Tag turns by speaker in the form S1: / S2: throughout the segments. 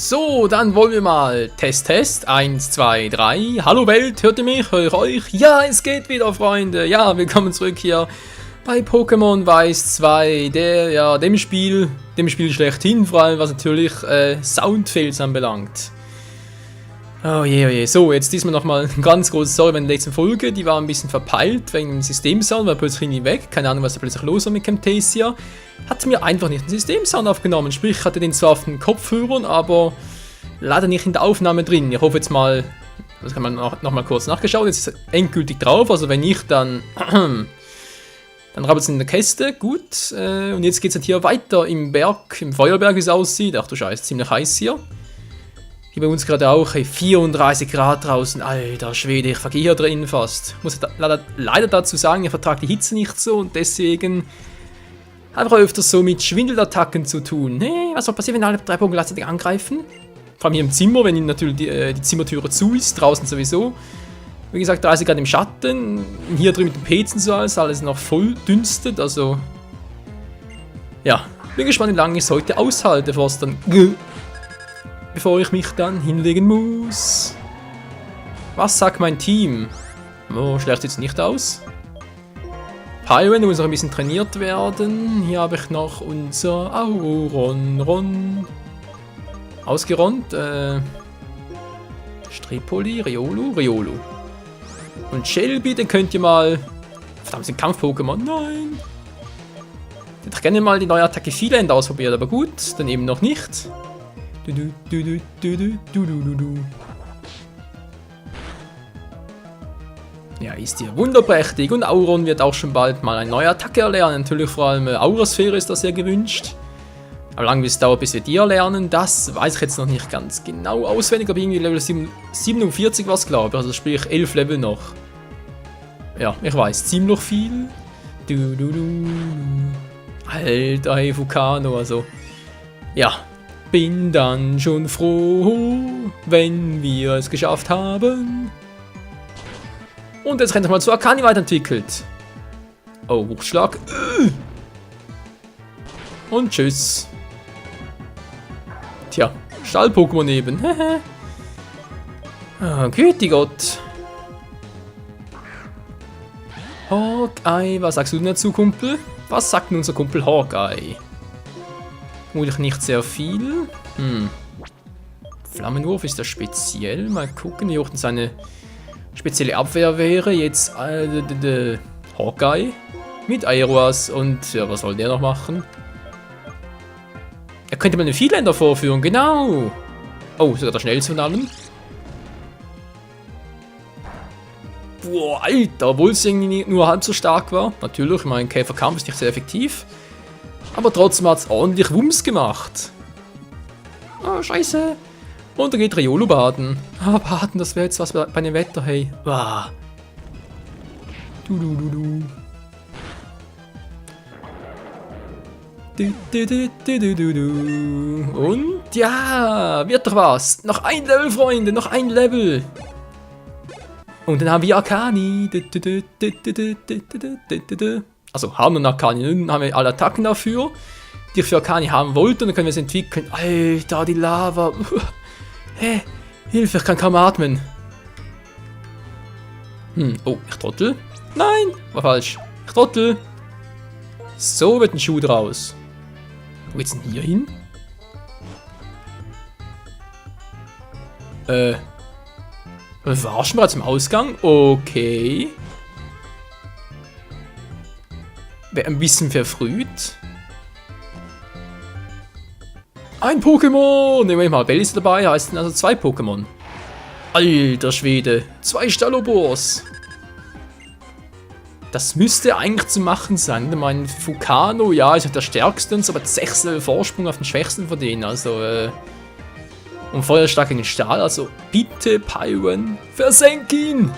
S1: So, dann wollen wir mal. Test. 1, 2, 3. Hallo Welt, hört ihr mich? Hör ich euch? Ja, es geht wieder, Freunde. Ja, willkommen zurück hier bei Pokémon Weiß 2. Dem Spiel schlechthin, vor allem was natürlich Soundfails anbelangt. Oh je. So, jetzt diesmal nochmal ein ganz großes Sorry bei der letzten Folge. Die war ein bisschen verpeilt wegen dem Systemsound, war plötzlich nie weg. Keine Ahnung, was da plötzlich los war mit Camtasia. Hat mir einfach nicht den Systemsound aufgenommen. Sprich, hatte den zwar auf den Kopfhörern, aber leider nicht in der Aufnahme drin. Ich hoffe jetzt mal, das kann man noch mal kurz nachgeschaut. Jetzt ist es endgültig drauf. Also wenn nicht, dann rabbelt es in der Kiste. Gut. Und jetzt geht es halt hier weiter im Berg, im Feuerberg, wie es aussieht. Ach du Scheiße, ziemlich heiß hier. Hier bei uns gerade auch, hey, 34 Grad draußen, alter Schwede, ich vergehe hier drin fast. Ich muss leider dazu sagen, ich vertrage die Hitze nicht so und deswegen habe ich öfters so mit Schwindelattacken zu tun. Hey, was soll passieren, wenn alle 3 Pokémon gleichzeitig angreifen? Vor allem hier im Zimmer, wenn natürlich die Zimmertüre zu ist, draußen sowieso. Wie gesagt, 30 Grad im Schatten, hier drüben mit dem Pez und so alles noch voll dünstet, also ja, bin gespannt, wie lange ich es heute aushalte, bevor ich mich dann hinlegen muss. Was sagt mein Team? Oh, schlecht sieht es nicht aus. Pyron muss noch ein bisschen trainiert werden. Hier habe ich noch unser Auron. Ausgeronnt. Strepoli, Riolu. Und Shelby, den könnt ihr mal... Verdammt, sind Kampf-Pokémon. Nein! Ich hätte gerne mal die neue Attacke Feeland ausprobiert, aber gut, dann eben noch nicht. Ja, ist hier wunderprächtig und Auron wird auch schon bald mal eine neue Attacke erlernen. Natürlich vor allem Aurasphäre ist das sehr gewünscht. Aber lange wie es dauert, bis wir die erlernen, das weiß ich jetzt noch nicht ganz genau auswendig. Aber irgendwie Level 47 war es, glaube ich. Also sprich 11 Level noch. Ja, ich weiß, ziemlich viel. Alter, hey, Vulcano, also. Ja. Bin dann schon froh, wenn wir es geschafft haben. Und jetzt rennt er mal zu Akani weiterentwickelt. Oh, Hochschlag. Und tschüss. Tja, Stall-Pokémon eben. Oh, Gütigott. Hawkeye, was sagst du denn dazu, Kumpel? Was sagt denn unser Kumpel Hawkeye? Vermutlich nicht sehr viel. Flammenwurf ist das speziell. Mal gucken, wie hoch denn seine spezielle Abwehr wäre. Jetzt Hawkeye mit Aeroas. Und ja, was soll der noch machen? Er könnte mal einen Feedlander vorführen, genau. Oh, sogar der schnellste von allen. Boah, Alter, obwohl es irgendwie nur halb so stark war. Natürlich, mein Käferkampf ist nicht sehr effektiv. Aber trotzdem hat es ordentlich Wumms gemacht. Oh, scheiße. Und da geht Riolu baden. Ah, baden, das wäre jetzt was bei dem Wetter, hey. Wow. Und ja, wird doch was. Noch ein Level, Freunde, noch ein Level. Und dann haben wir Akani. Also haben wir Akani, nun haben wir alle Attacken dafür, die ich für Akani haben wollte, und dann können wir es entwickeln. Alter, die Lava. Hä? Hilfe, ich kann kaum atmen. Oh, ich trottel. Nein, war falsch. Ich trottel. So wird ein Schuh draus. Wo geht's denn hier hin? War schon bereits im Ausgang? Okay. Wäre ein bisschen verfrüht. Ein Pokémon! Nehmen wir mal Bell ist dabei, heißt also 2 Pokémon. Alter Schwede, 2 Stalobors. Das müsste eigentlich zu machen sein. Ich meine, Vulcano, ja, ist ja der stärkste, aber 6 Level Vorsprung auf den schwächsten von denen. Also, und feuerstark gegen Stahl. Also, bitte, Pyron, versenk ihn!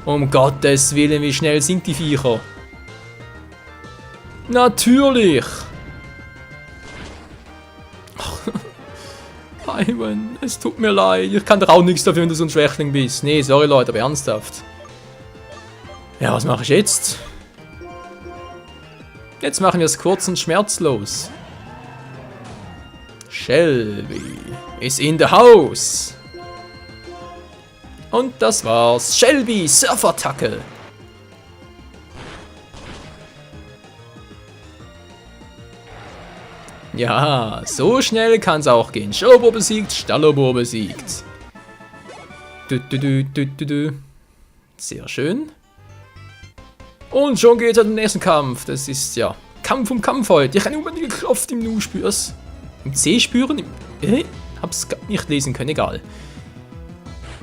S1: Um Gottes Willen, wie schnell sind die Viecher? Natürlich! Pyron, es tut mir leid. Ich kann doch auch nichts dafür, wenn du so ein Schwächling bist. Nee, sorry Leute, aber ernsthaft. Ja, was mache ich jetzt? Jetzt machen wir es kurz und schmerzlos. Shelby ist in the house. Und das war's. Shelby, Surfer-Attacke. Ja, so schnell kann's auch gehen. Showbo besiegt, Stallobo besiegt. Sehr schön. Und schon geht's an den nächsten Kampf. Das ist ja Kampf um Kampf heute. Ich kann unbedingt Kraft im Nu spür's. Im C spüren? Hab's nicht lesen können, egal.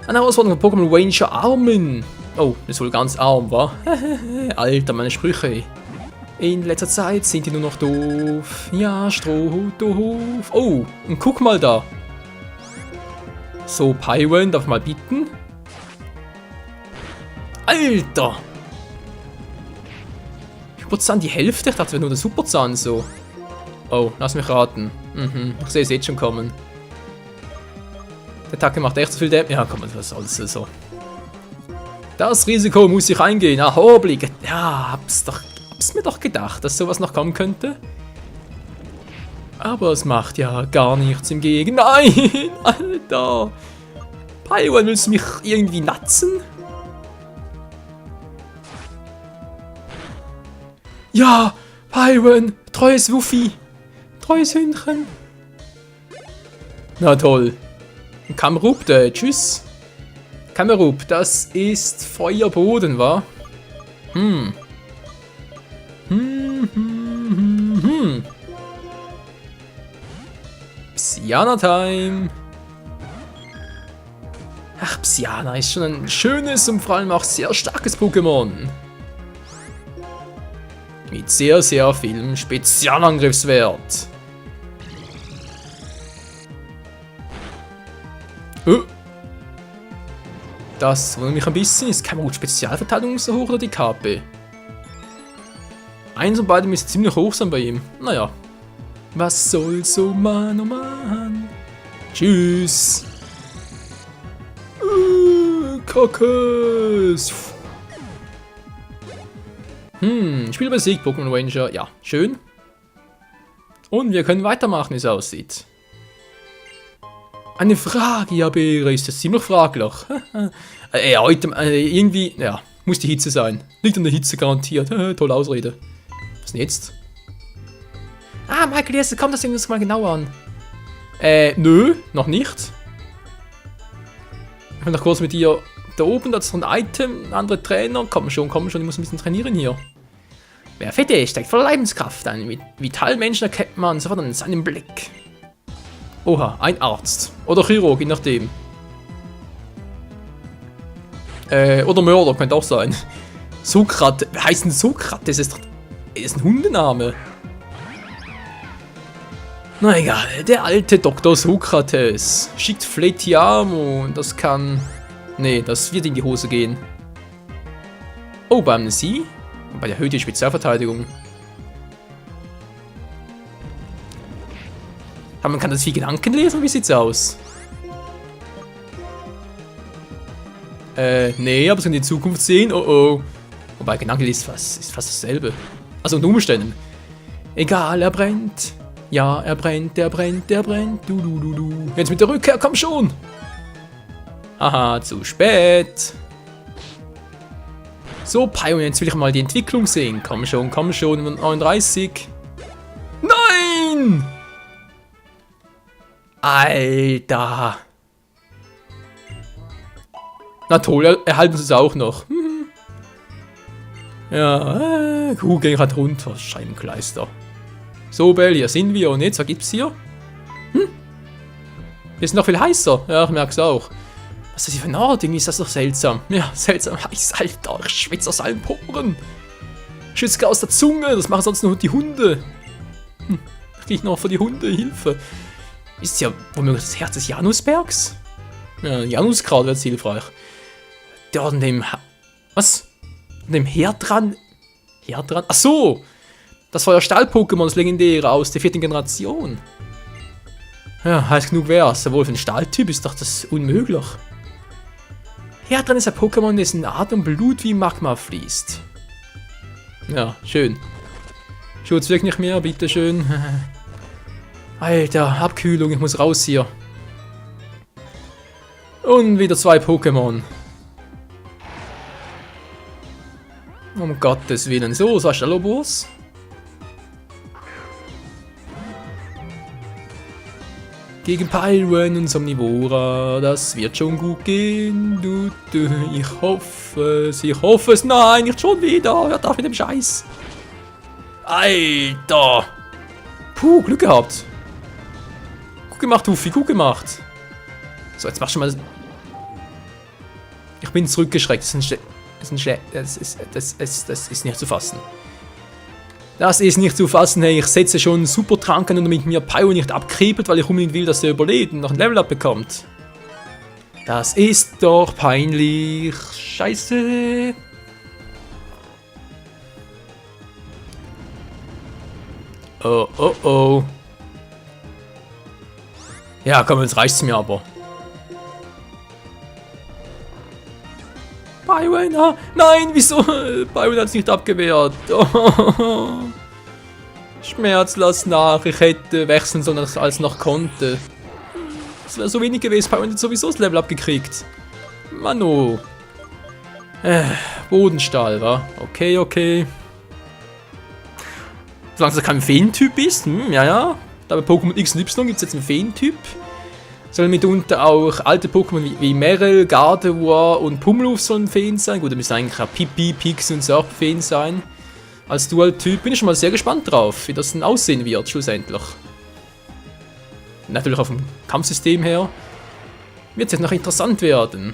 S1: Eine Herausforderung von Pokémon Ranger Armen. Oh, das ist wohl ganz arm, wa? Alter, meine Sprüche. In letzter Zeit sind die nur noch doof. Ja, Strohhut, doof. Oh, und guck mal da. So, Pyron darf mal bieten. Alter! Superzahn die Hälfte? Ich dachte, es wäre nur der Superzahn so. Oh, lass mich raten. Ich sehe es jetzt schon kommen. Der Attacke macht echt so viel Damage. Ja, komm, was soll's so. Das Risiko muss ich eingehen. Ahoblick. Ja, hab's mir doch gedacht, dass sowas noch kommen könnte. Aber es macht ja gar nichts im Gegen. Nein, Alter. Pyron, willst du mich irgendwie natzen? Ja, Pyron, treues Wuffi. Treues Hündchen. Na toll. Kamerup, tschüss. Kamerup, das ist Feuerboden, wa? Psyana-Time. Ach, Psyana ist schon ein schönes und vor allem auch sehr starkes Pokémon. Mit sehr, sehr viel Spezialangriffswert. Das wundert mich ein bisschen. Ist keine gute Spezialverteidigung so hoch oder die KP? Eins und beide müssen ziemlich hoch sein bei ihm. Naja. Was soll's, so Mann, oh Mann. Tschüss. Kackes. Spieler besiegt, Pokémon Ranger. Ja, schön. Und wir können weitermachen, wie es aussieht. Eine Frage, ja, Beere, ist das ziemlich fraglich. Heute, irgendwie, ja, muss die Hitze sein. Liegt an der Hitze garantiert. Tolle Ausrede. Was denn jetzt? Ah, Michael, jetzt kommt das Ding uns mal genau an. Nö, noch nicht. Ich will noch kurz mit dir da oben, das ist noch ein Item, ein anderer Trainer. Komm schon, ich muss ein bisschen trainieren hier. Wer fett ist, steckt voller Lebenskaft. Einen vitalen Menschen erkennt man sofort an seinem Blick. Oha, ein Arzt. Oder Chirurg, je nachdem. Oder Mörder, könnte auch sein. Sokrates, wer heißt denn Sokrates? Das ist ein Hundename. Na egal, der alte Dr. Sokrates schickt Fletiamo und das kann... Nee, das wird in die Hose gehen. Oh, beim Sie? Bei der erhöhten Spezialverteidigung. Aber man kann das wie Gedanken lesen, wie sieht's aus? Nee, aber es kann die Zukunft sehen, oh. Wobei, Gedanken ist fast dasselbe. Also unter Umständen. Egal, er brennt. Ja, er brennt. Du. Jetzt mit der Rückkehr, komm schon. Aha, zu spät. So, Pyron, jetzt will ich mal die Entwicklung sehen. Komm schon, 39. Nein! Alter. Na toll, erhalten sie es auch noch. Ja, Kuhgänger hat runter, Scheibenkleister. So, Bell, hier sind wir und jetzt, was gibt's hier? Hier ist noch viel heißer. Ja, ich merk's auch. Was ist das hier für ein Ort? Irgendwie ist das doch seltsam. Ja, seltsam heiß, Alter. Ich schwitze aus allen Poren. Schütze aus der Zunge. Das machen sonst nur die Hunde. Da gehe ich noch für die Hunde. Hilfe. Ist ja womöglich das Herz des Janusbergs? Ja, Januskraut wäre hilfreich. Der an dem... Was? An dem Herdran? Herdran? Ach so! Das war ja Stahl-Pokémon, das legendäre aus der 4. Generation. Ja, heiß genug wär's. Obwohl für einen Stahltyp ist doch das unmöglich. Herdran ist ein Pokémon, dessen Atem und Blut wie Magma fließt. Ja, schön. Schutz wirkt nicht mehr, bitteschön. Alter, Abkühlung, ich muss raus hier. Und wieder 2 Pokémon. Um Gottes Willen. So, was ist der Lobos? Gegen Pyron und Somnivora, das wird schon gut gehen. Ich hoffe es. Nein, nicht schon wieder. Hört auf mit dem Scheiß. Alter. Puh, Glück gehabt. Gut gemacht, Hufi, gut gemacht. So, jetzt machst du mal... Ich bin zurückgeschreckt. Das ist nicht zu fassen. Das ist nicht zu fassen, hey. Ich setze schon einen Supertrank an, damit mir Pyro nicht abkribbelt, weil ich unbedingt will, dass er überlebt und noch ein Level-Up bekommt. Das ist doch peinlich. Scheiße. Oh, oh, oh. Ja, komm, jetzt reicht's mir aber. Byron, ah, nein, wieso? Byron hat es nicht abgewehrt. Oh. Schmerz, lass nach. Ich hätte wechseln sollen, als noch konnte. Es wäre so wenig gewesen. Byron hat sowieso das Level abgekriegt. Mano. Bodenstahl, wa? Okay, okay. Solange es kein Feentyp ist. Ja. Da bei Pokémon X und Y gibt es jetzt einen Feentyp. Sollen mitunter auch alte Pokémon wie Merrill, Gardevoir und Pummeluff sollen Feen sein. Gut, da müssen eigentlich auch Pippi, Pix und Surf Feen sein. Als Dual-Typ bin ich schon mal sehr gespannt drauf, wie das denn aussehen wird, schlussendlich. Natürlich auch vom Kampfsystem her. Wird es jetzt noch interessant werden.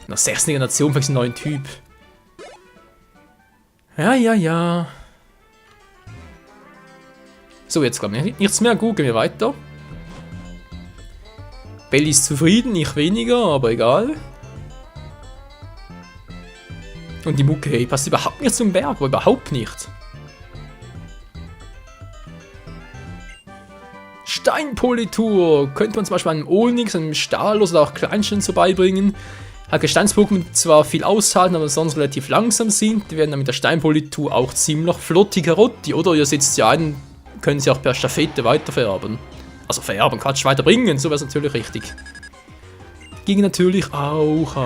S1: Nach 6. Generation für einen neuen Typ. Ja. So, jetzt glaube ich nichts mehr. Gut, gehen wir weiter. Belly ist zufrieden, ich weniger, aber egal. Und die Mucke, hey, passt überhaupt nicht zum Berg, aber überhaupt nicht. Steinpolitur könnte man zum Beispiel einem Onyx, einem Stalos oder auch Kleinstein so beibringen. Hat Gesteins-Pokémon zwar viel aushalten, aber sonst relativ langsam sind. Die werden dann mit der Steinpolitur auch ziemlich flottig Karotti, oder? Ihr setzt sie ein, können sie auch per Staffette weitervererben. Also vererben, Quatsch, weiterbringen, so wäre es natürlich richtig. Ging natürlich auch.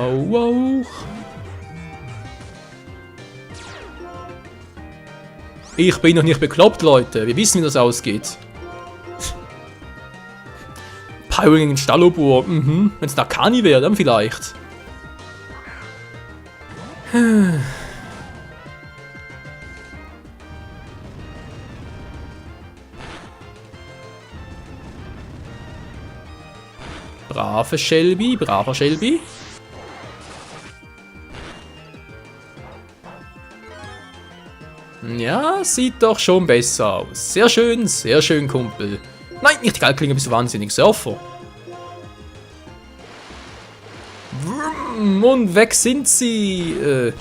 S1: Ich bin noch nicht bekloppt, Leute. Wir wissen, wie das ausgeht. Pyron gegen Stallobur. Wenn es Nakani wäre, dann vielleicht. Braver Shelby. Ja, sieht doch schon besser aus. Sehr schön, Kumpel. Nein, nicht die Kalklinge, bist du wahnsinnig, Surfer. Und weg sind sie.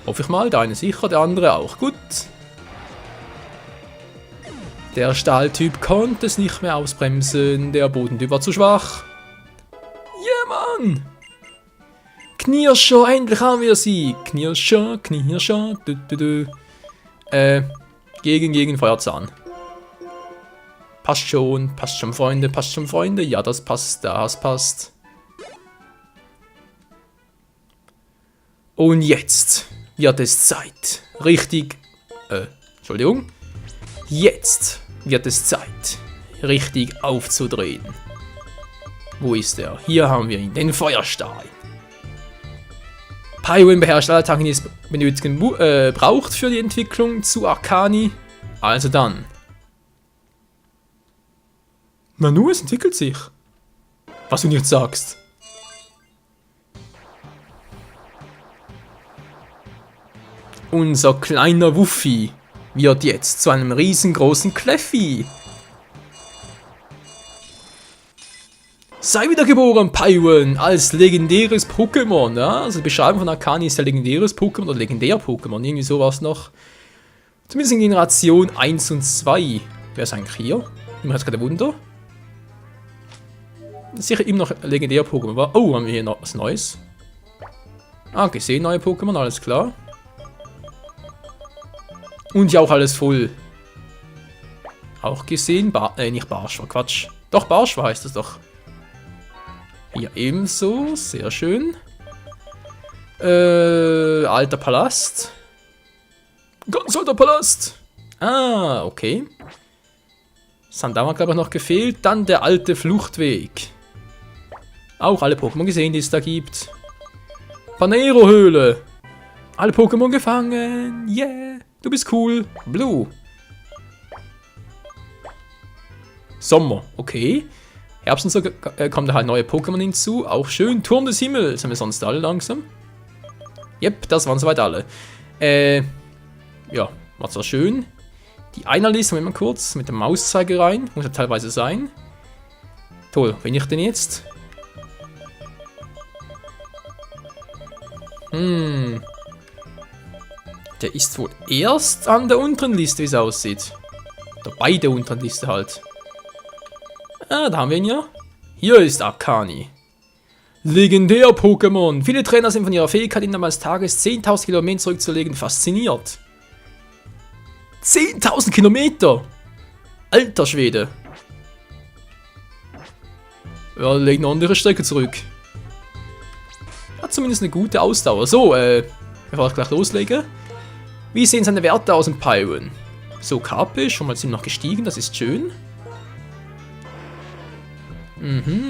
S1: Hoffe ich mal, der eine sicher, der andere auch. Gut. Der Stahltyp konnte es nicht mehr ausbremsen. Der Bodentyp war zu schwach. Ja, Mann! Knirscher, endlich haben wir sie! Knirscher. Gegen Feuerzahn. Passt schon, Freunde. Ja, das passt. Und jetzt wird es Zeit. Entschuldigung. Jetzt wird es Zeit, richtig aufzudrehen. Wo ist er? Hier haben wir ihn, den Feuerstahl. Pyron beherrscht alle Attacken, die es benötigen braucht für die Entwicklung zu Arcani. Also dann. Nanu, es entwickelt sich. Was du nicht sagst. Unser kleiner Wuffi wird jetzt zu einem riesengroßen Kleffi. Sei wiedergeboren, Pyron, als legendäres Pokémon. Ja? Also die Beschreibung von Arcani ist ja legendäres Pokémon oder legendär-Pokémon. Irgendwie sowas noch. Zumindest in Generation 1 und 2. Wer ist eigentlich hier? Immer hat gerade ein Wunder. Sicher immer noch legendär-Pokémon. Oh, haben wir hier noch was Neues? Ah, gesehen, neue Pokémon, alles klar. Und ja auch alles voll. auch gesehen. Nicht Barschwa, Quatsch. Doch, Barschwa heißt es doch. Hier ebenso, sehr schön. Alter Palast. Ganz alter Palast. Ah, okay. Sandama hat, glaube ich, noch gefehlt. Dann der alte Fluchtweg. Auch alle Pokémon gesehen, die es da gibt. Panero-Höhle. Alle Pokémon gefangen. Yeah. Du bist cool. Blue. Sommer. Okay. Herbst und so kommen da halt neue Pokémon hinzu. Auch schön. Turm des Himmels. Haben wir sonst alle langsam? Yep, das waren soweit alle. Ja, war zwar schön. Die Einerliste, wenn man kurz mit dem Mauszeiger rein. Muss ja teilweise sein. Toll, wen ich denn jetzt? Der ist wohl erst an der unteren Liste, wie es aussieht. Oder bei der unteren Liste halt. Ah, da haben wir ihn ja. Hier ist Akani. Legendär-Pokémon. Viele Trainer sind von ihrer Fähigkeit, innerhalb eines Tages 10.000 Kilometer zurückzulegen, fasziniert. 10.000 Kilometer! Alter Schwede. Ja, legen eine andere Strecke zurück. Hat zumindest eine gute Ausdauer. So, bevor ich gleich loslege. Wie sehen seine Werte aus im Pyron? So, KP ist schon mal ziemlich noch gestiegen, das ist schön.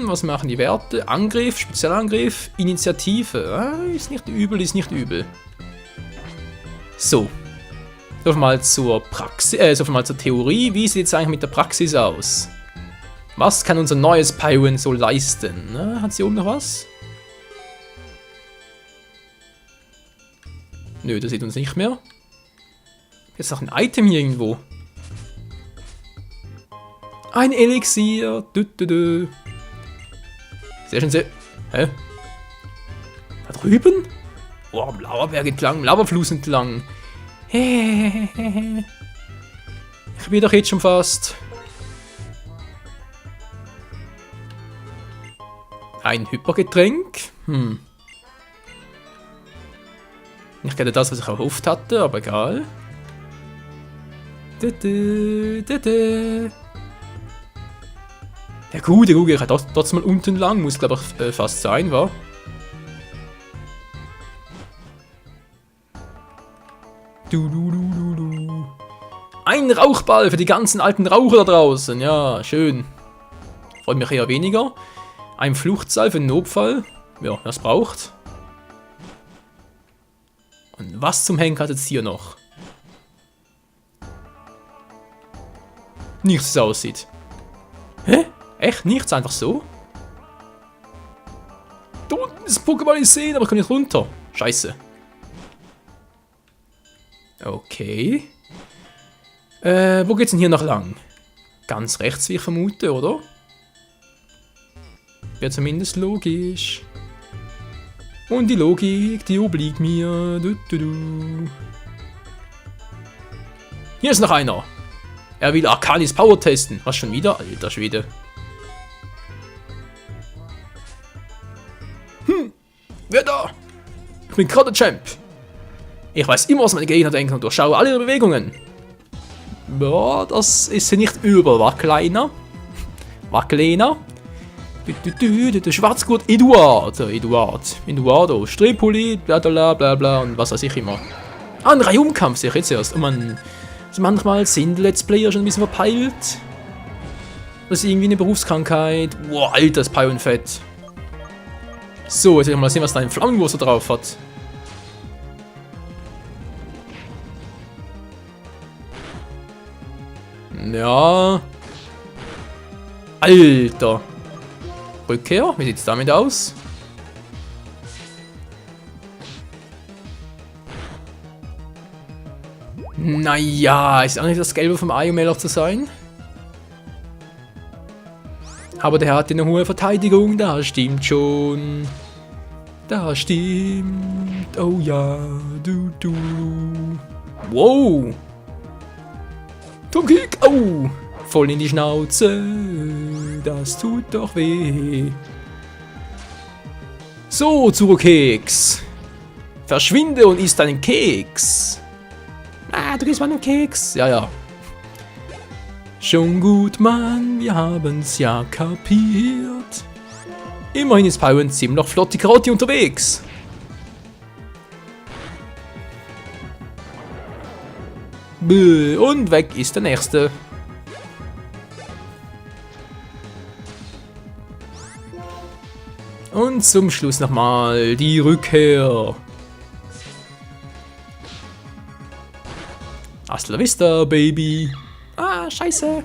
S1: Was machen die Werte? Angriff, Spezialangriff, Initiative. Ah, ist nicht übel, ist nicht übel. So. So viel mal zur Praxis, so viel mal zur Theorie. Wie sieht es eigentlich mit der Praxis aus? Was kann unser neues Pyron so leisten? Na, hat sie oben noch was? Nö, das sieht uns nicht mehr. Jetzt noch ein Item hier irgendwo. Ein Elixier. Sehr schön, sehr... Hä? Da drüben? Oh, am Lauerberg entlang, am Lauerfluss entlang. Ich bin doch jetzt schon fast. Ein Hypergetränk. Nicht gerade das, was ich erhofft hatte, aber egal. Ja gut, ich kann trotzdem mal unten lang, muss glaube ich fast sein, wa? Ein Rauchball für die ganzen alten Raucher da draußen, ja, schön. Freut mich eher weniger. Ein Fluchtseil für den Notfall, ja, das braucht. Und was zum Henker hat jetzt hier noch? Nichts, wie es aussieht. Hä? Echt? Nichts? Einfach so? Da unten ist Pokémon ich sehen, aber ich kann nicht runter. Scheiße. Okay. Wo geht's denn hier noch lang? Ganz rechts, wie ich vermute, oder? Wäre zumindest logisch. Und die Logik, die obliegt mir. Hier ist noch einer. Er will Akanis Power testen. Was, schon wieder? Alter Schwede. Wer da? Ich bin gerade Champ. Ich weiß immer, was meine Gegner denken und durchschaue alle ihre Bewegungen. Ja, das ist nicht übel, wa, Kleiner? Wackelena. Der Schwarzgurt Eduardo, Strepoli, bla bla bla bla und was weiß ich immer. Ah, ein Reihumkampf sehe ich jetzt erst. Und man, also manchmal sind Let's Player schon ein bisschen verpeilt. Das ist irgendwie eine Berufskrankheit. Wow, alter, das Pyron-Fett. So, jetzt will ich mal sehen, was da ein Flammenwurst drauf hat. Ja. Alter. Rückkehr, wie sieht es damit aus? Naja, ist auch nicht das Gelbe vom Ei, um ehrlich zu sein. Aber der hat eine hohe Verteidigung, da stimmt schon. Da stimmt. Oh ja, du. Wow. Turmkick, oh. Voll in die Schnauze. Das tut doch weh. So, Zurokeks. Verschwinde und isst einen Keks. Ah, du gehst mal einen Keks. Ja, ja. Schon gut, Mann, wir haben's ja kapiert. Immerhin ist Pyron ziemlich flott die Karotte unterwegs. Und weg ist der nächste. Und zum Schluss nochmal die Rückkehr. Hasta la vista, Baby. Ah, scheiße.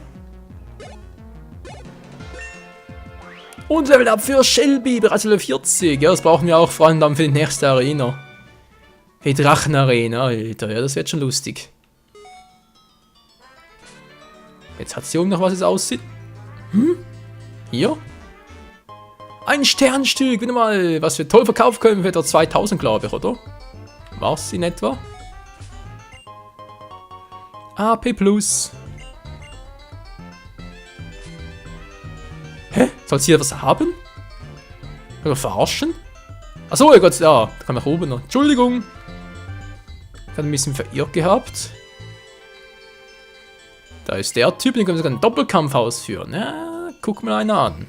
S1: Und Level Up für Shelby, bereits Level 40. Ja, das brauchen wir auch vor allem dann für die nächste Arena. Die Drachenarena, Alter. Ja, das wird schon lustig. Jetzt hat sie oben noch, was es aussieht. Hier? Ein Sternstück, wieder mal. Was wir toll verkaufen können, für etwa 2000, glaube ich, oder? Was in etwa? AP Plus. Hä? Soll sie etwas haben? Oder verarschen? Achso, ja Gott, ja, da kann man oben noch. Entschuldigung. Ich habe ein bisschen verirrt gehabt. Da ist der Typ, den können wir sogar einen Doppelkampf ausführen. Ja, guck mal einer an.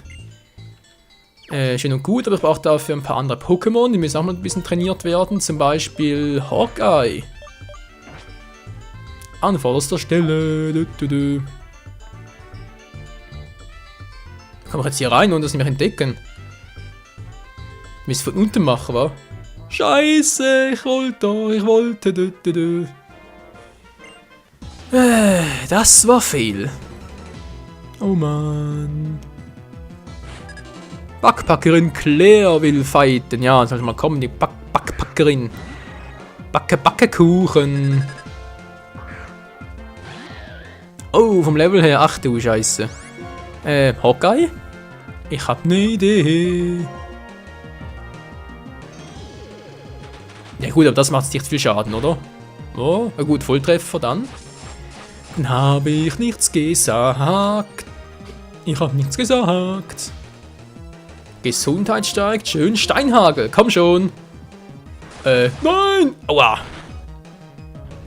S1: Schön und gut, aber ich brauche dafür ein paar andere Pokémon, die müssen auch mal ein bisschen trainiert werden. Zum Beispiel Hawkeye. An vorderster Stelle. Kann man jetzt hier rein und das nicht mehr entdecken? Ich muss es von unten machen, wa? Scheiße, ich wollte. Das war viel. Oh Mann. Backpackerin Claire will fighten. Ja, soll mal kommen, die Backpackerin. Backekuchen. Oh, vom Level her, ach du Scheiße. Hawkeye? Ich hab ne Idee. Ja gut, aber das macht nicht viel Schaden, oder? Oh, na gut, Volltreffer dann. Dann habe ich nichts gesagt. Ich hab nichts gesagt. Gesundheit steigt, schön Steinhagel, komm schon. Nein! Aua!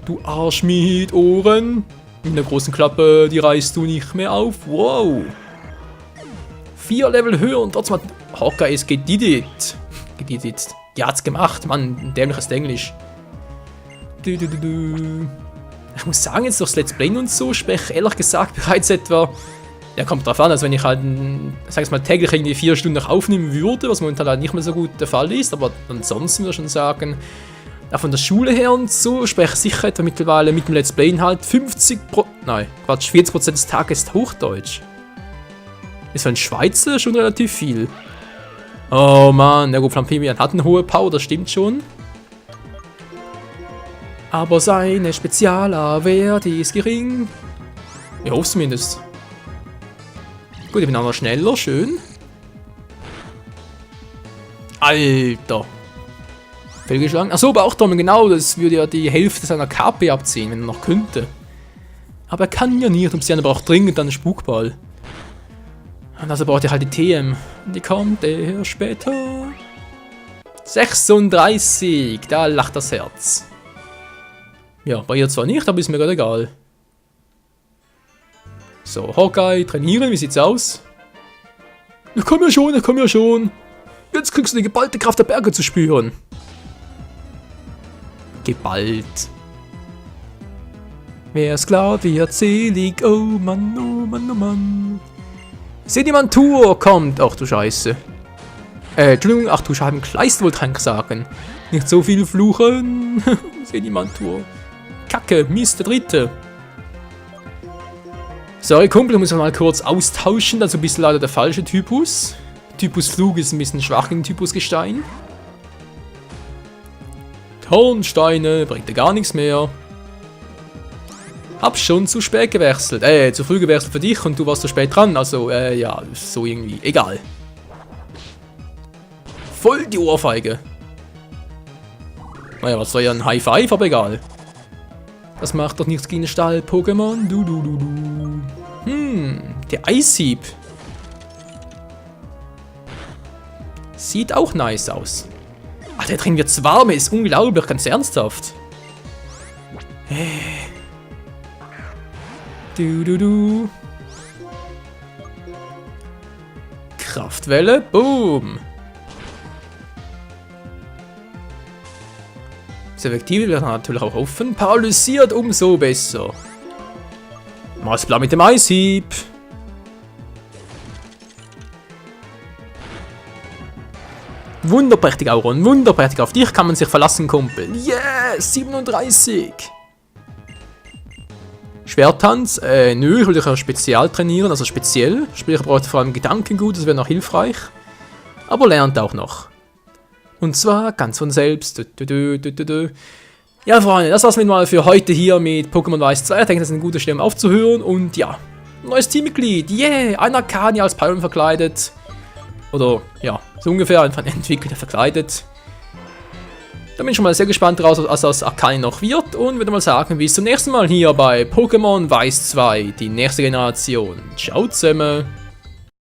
S1: Du Arsch mit Ohren. Mit einer großen Klappe, die reißt du nicht mehr auf. Wow! 4 Level höher und trotzdem hat Hawkeye es gedidit. Die hat's gemacht, Mann, dämliches Englisch. Ich muss sagen, jetzt durchs Let's Play und so spreche ehrlich gesagt bereits etwa. Ja, kommt drauf an, als wenn ich halt, sag ich mal, täglich irgendwie 4 Stunden noch aufnehmen würde, was momentan halt nicht mehr so gut der Fall ist, aber ansonsten würde ich schon sagen, ja, von der Schule her und so spreche ich sicher etwa mittlerweile mit dem Let's Play Inhalt 40% des Tages Hochdeutsch. Ist für einen Schweizer schon relativ viel. Oh Mann, der Flampemian hat eine hohe Power, das stimmt schon. Aber seine Spezialabwehr, die ist gering. Ich hoffe zumindest. Gut, ich bin auch noch schneller, schön. Alter. Fehlgeschlagen. Achso, Bauchtrommel, genau, das würde ja die Hälfte seiner KP abziehen, wenn er noch könnte. Aber er kann ja nicht, er braucht dringend einen Spukball. Und also braucht er halt die TM. Die kommt eher später. 36, da lacht das Herz. Ja, bei ihr zwar nicht, aber ist mir gerade egal. So, Hawkeye, trainieren, wie sieht's aus? Ich komm ja schon. Jetzt kriegst du die geballte Kraft der Berge zu spüren. Geballt. Wer's klar, wird selig, oh Mann, oh Mann, oh Mann. Sedimentur kommt, ach du Scheiße. Entschuldigung, ach du Scheibenkleist wollte ich sagen. Nicht so viel fluchen. Sedimentur. Kacke, Mist, der dritte. Sorry, Kumpel, ich muss mal kurz austauschen, also bist leider der falsche Typus. Typus Flug ist ein bisschen schwach in Typus Gestein. Kornsteine, bringt dir gar nichts mehr. Hab schon zu spät gewechselt. Zu früh gewechselt für dich und du warst zu spät dran. Also, ja, so irgendwie. Egal. Voll die Ohrfeige. Naja, was war ja ein High Five, aber egal. Das macht doch nichts gegen Stahl-Pokémon. Der Eishieb. Sieht auch nice aus. Ach, der drin wird's warm, ist unglaublich, ganz ernsthaft. Kraftwelle, boom. Das Effektive wird natürlich auch offen. Paralysiert, umso besser. Maßplan mit dem Eishieb. Wunderprächtig, Auron, wunderprächtig. Auf dich kann man sich verlassen, Kumpel. Yes, 37. Schwerttanz? Nö, ich will dich ja spezial trainieren, also speziell. Sprich, er braucht vor allem Gedankengut, das wäre noch hilfreich. Aber lernt auch noch. Und zwar ganz von selbst. Ja, Freunde, das war's mit mal für heute hier mit Pokémon Weiß 2. Ich denke, das ist eine gute Stelle, um aufzuhören. Und ja, neues Teammitglied. Yeah, einer Kani als Pyron verkleidet. Oder, ja, so ungefähr einfach ein Entwickler verkleidet. Da bin ich schon mal sehr gespannt draus, was aus Akani noch wird. Und würde mal sagen, bis zum nächsten Mal hier bei Pokémon Weiß 2, die nächste Generation. Ciao zusammen.